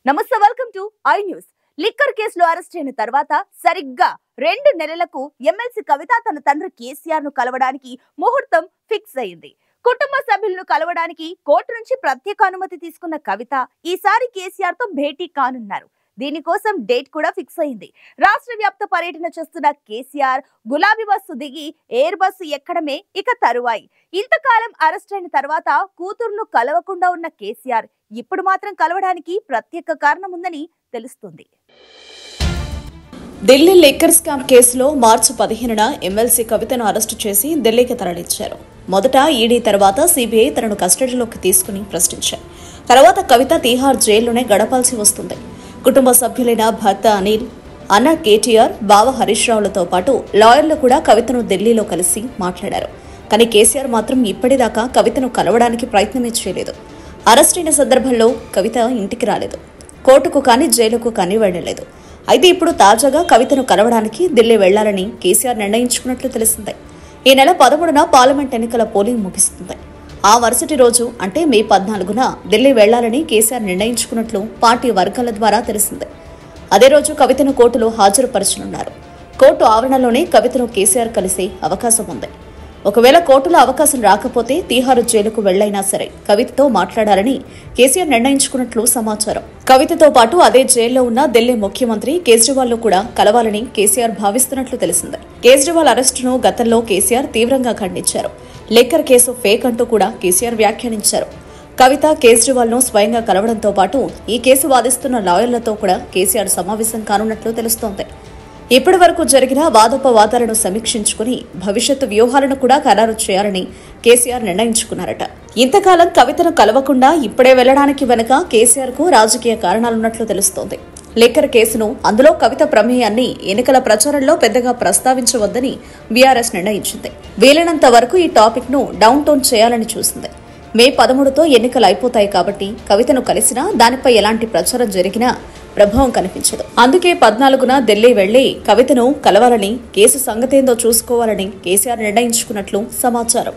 నమస్తే, welcome to I news. Liquor కేసులో arrest అయిన తర్వాత సరిగ్గా 2 నెలలకు ఎమ్మెల్సీ కవిత తన తండ్రి కేసీఆర్ ను కలవడానికి ముహూర్తం ఫిక్స్ అయింది. కుటుంబ సభ్యులను కలవడానికి కోర్టు నుంచి ప్రత్యేక అనుమతి తీసుకున్న కవిత ఈసారి కేసీఆర్ తో భేటీ కానున్నారు. దీనికోసం డేట్ కూడా ఫిక్స్ అయింది. రాష్ట్ర వ్యాప్త పర్యటన చేస్తున్న కేసీఆర్ గులాబీ బస్సు దిగి ఎయిర్ బస్సు ఎక్కడమే ఇక తరువాయి. ఇంతకాలం అరెస్ట్ అయిన తర్వాత కూతురును కలవకుండా ఉన్న కేసీఆర్ ఇప్పుడు మాత్రం కలవడానికి ప్రత్యేక కారణం ఉందని తెలుస్తుంది. ఢిల్లీ లిక్కర్ స్కామ్ కేసులో మార్చి 15న ఎమ్మెల్సీ కవితను అరెస్టు చేసి ఢిల్లీకి తరలించారు. మొదట ఈడీ తర్వాత సిబిఐ తనను కస్టడీలోకి తీసుకుని ప్రశ్నించారు. తర్వాత కవిత తీహార్ జైల్లోనే గడపాల్సి వస్తుంది. కుటుంబ సభ్యులైన భర్త అనిల్, అన్న కేటీఆర్, బావ హరీష్ రావులతో పాటు లాయర్లు కూడా కవితను ఢిల్లీలో కలిసి మాట్లాడారు. కానీ కేసీఆర్ మాత్రం ఇప్పటిదాకా కవితను కలవడానికి ప్రయత్నమే చేయలేదు. అరెస్ట్ అయిన సందర్భంలో కవిత ఇంటికి రాలేదు. కోర్టుకు కానీ జైలుకు కానీ వెళ్లలేదు. అయితే ఇప్పుడు తాజాగా కవితను కలవడానికి ఢిల్లీ వెళ్లాలని కేసీఆర్ నిర్ణయించుకున్నట్లు తెలిసింది. ఈ నెల 13న పార్లమెంట్ ఎన్నికల పోలింగ్ ముగిస్తుంది. ఆ మరుసటి రోజు అంటే మే 14న ఢిల్లీ వెళ్లాలని కేసీఆర్ నిర్ణయించుకున్నట్లు పార్టీ వర్గాల ద్వారా తెలిసింది. అదే రోజు కవితను కోర్టులో హాజరుపరచనున్నారు. కోర్టు ఆవరణలోనే కవితను కేసీఆర్ కలిసే అవకాశం ఉంది. ఒకవేళ కోర్టులో అవకాశం రాకపోతే తీహారు జైలుకు వెళ్లైనా సరే కవితతో మాట్లాడాలని కేసీఆర్ నిర్ణయించుకున్నట్లు సమాచారం. కవితతో పాటు అదే జైల్లో ఉన్న ఢిల్లీ ముఖ్యమంత్రి కేజ్రీవాల్ ను కూడా కలవాలని కేసీఆర్ భావిస్తున్నట్లు తెలిసింది. కేజ్రీవాల్ అరెస్టును గతంలో కేసీఆర్ తీవ్రంగా ఖండించారు. లిక్కర్ కేసు ఫేక్ అంటూ కూడా కేసీఆర్ వ్యాఖ్యానించారు. కవిత కేజ్రీవాల్ ను స్వయంగా కలవడంతో పాటు ఈ కేసు వాదిస్తున్న లాయర్లతో కూడా కేసీఆర్ సమావేశం కానున్నట్లు తెలుస్తోంది. ఇప్పటి వరకు జరిగిన వాదోపవాదాలను సమీక్షించుకుని భవిష్యత్తు వ్యూహాలను కూడా ఖరారు చేయాలని కేసీఆర్ నిర్ణయించుకున్నారట. ఇంతకాలం కవితను కలవకుండా ఇప్పుడే వెళ్లడానికి వెనుక కేసీఆర్ కు రాజకీయ కారణాలున్నట్లు తెలుస్తోంది. లిక్కర్ కేసును, అందులో కవిత ప్రమేయాన్ని ఎన్నికల ప్రచారంలో పెద్దగా ప్రస్తావించవద్దని బీఆర్ఎస్ నిర్ణయించింది. వీలైనంత వరకు ఈ టాపిక్ ను డౌన్ టోన్ చేయాలని చూసింది. మే 13తో ఎన్నికలు అయిపోతాయి కాబట్టి కవితను కలిసినా దానిపై ఎలాంటి ప్రచారం జరిగినా ప్రభావం కనిపించదు. అందుకే 14న ఢిల్లీ వెళ్లి కవితను కలవాలని, కేసు సంగతేందో చూసుకోవాలని కేసీఆర్ నిర్ణయించుకున్నట్లు సమాచారం.